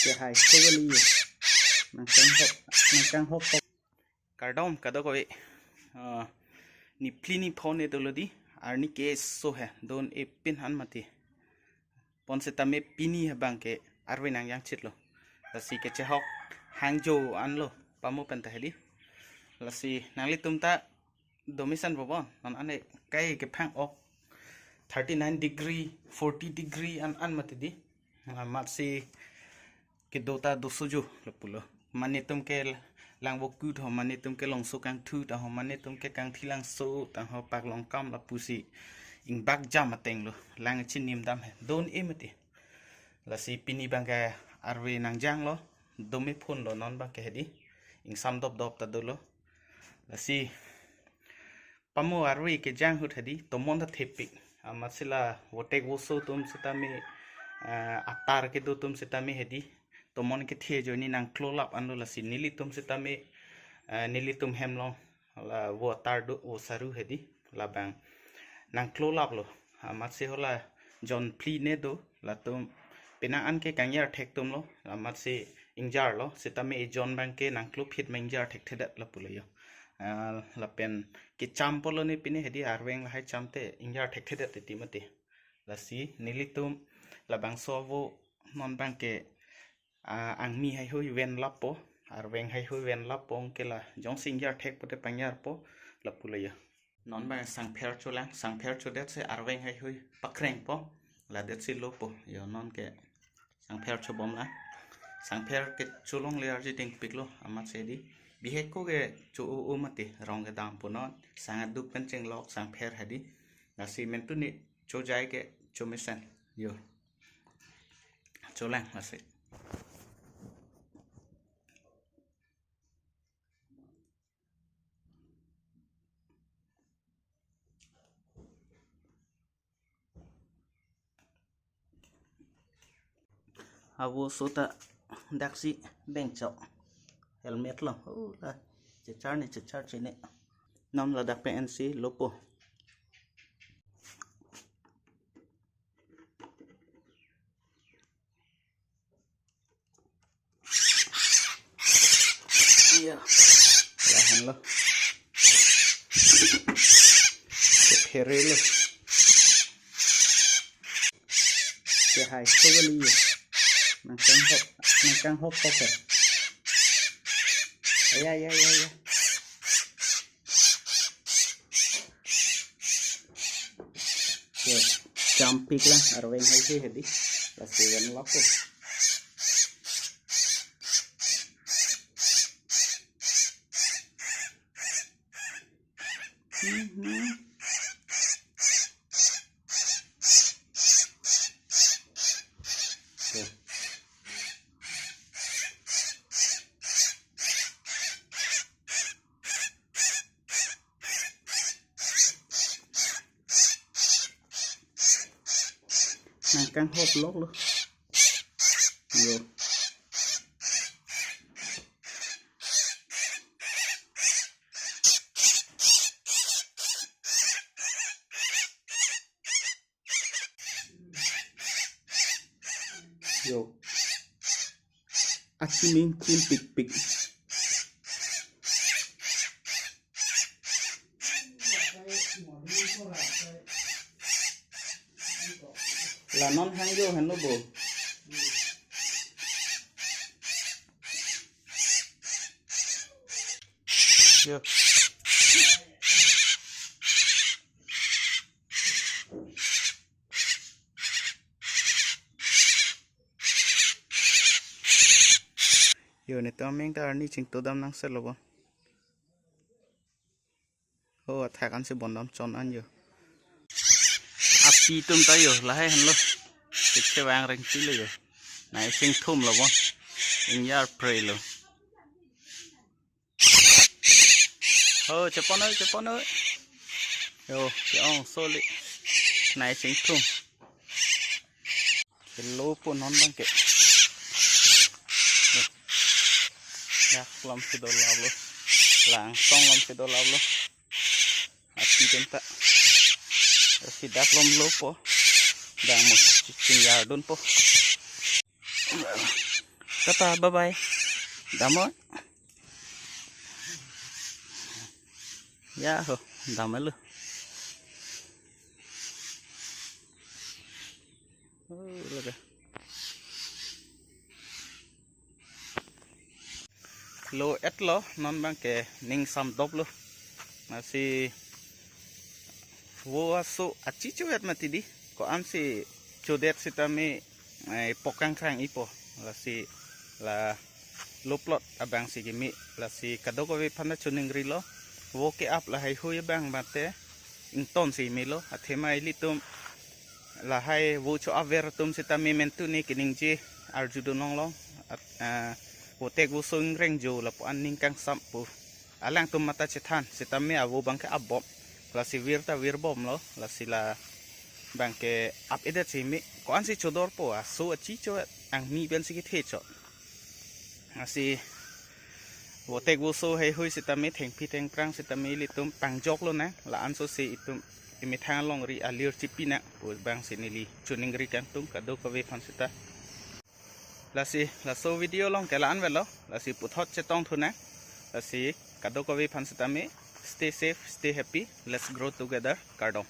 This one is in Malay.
cái hai số cái ly nàng hộp cả đông cả đó có vậy ni plini phone này tôi đi arni case so है don e pin han mati pon se tame pini है bang के arwe nang yang chit lo lasi ke chehok hangjo an lo pamo pen taheli lasi nangli tumta domisan bobon non ane kai ke phang ok 39 degree 40 degree an mati di mat si ke dota dosuju lepulo mani tum ke lang bo ku tho mani tum ke long so kang thu ta ho mani tum ke kang thi lang so ta ho pak long kam la pusi ing bak jam ateng lo lang chin nim dam he don emati la si pini bangga arwe nang jang lo domi phun lo non bang ke hedi ing sam dop dop ta do lo la si pamu arwe ke jang hut hedi tomon ta thepik amasila wotek woso tum sita me atar ke do tum sita me hedi tomon ke thie joni nang klolap anlo la si nili tum sita me nili tum hemlong la wo tar do o saru hedi la bang nang klolap lo amatse hola jon pli ne do la tum pena an ke kanyar thek tum lo amatse ingjar lo sita me jon bang ke nang klop hit mengjar thek thedat la pulo la pen ke cham polo ne pine hedi arweng la hai chamte ingjar thek thedat ti mate la si nili tum la bang so wo non bang ke ang mi hai hui ven lapo arweng hai hui ven lapo ke la jong singjar thek pote panyar po la pulo non bang sang pher chodet se arweng hai hui pakreng po la det si lopo yo non ke sang pher chobom la sang pher ke chulong le arji ting piklo amat se di bihet ko ge chu u mate rong ge dam po non sang du pen cheng lok sang pher hadi la si men tu ni cho jai ke cho mesen yo cholang la se awo sota daksi beng chok helmet lo la chechar chene nom la dak PNC lopo ya la han lo ke phere lo ke hai số cái ly nàng hộp có thể ya yo campik lang arweng hai se hedi la segan lapo nàng căng hộp lốt luôn yo yo akimin chin pik là non hang vô hành nó buồn chưa giờ này tao miếng tao đi chỉnh tổ đam năng sẽ luôn ô thạc ăn sẽ bón đam tròn ăn giờ api tum tayo lahay hanlo kitche wang reng pili yo na sing thum lo bon in yar pray lo oh chapon ơi yo cái ông soli na sing thum cái lô po non bang ke dak lam si do lav lo lang song lam si do lav lo api tum ta si dak lom lo po dang mo chin yar dun po kata bye bye damai ya ho damai lu lo et lo non bang ke ning sam dop lo masih wo aso aci cuet mati di ko am si codet si tami pokang krang ipo la si la lo plot abang si gimi la si kadoko we phana chuning ri lo wo ke up la hai hui bang mate ing ton si mi lo athemai li tum la hai wo cho aver tum si tami mentu ni kining ji arjudo nong long wo tek wo sung reng jo la po an ning kang sampu alang tum mata chethan si tami awo bang ke abop la si wirta wirbom lo la si la bang ke up edet si mi ko an si chodor po so achi cho ang mi ben si ke the cho asi wo tek wo so hai hui si tami theng pi theng prang si tami li tum pang jok lo na la an so si itum imi thang long ri alir chipi na po bang si ni li chuning ri kang tum ka do ka we phan sita la si la so video long ke la an velo la si puthot che tong thu na la si ka do ka we phan sita me stay safe stay happy let's grow together Kardom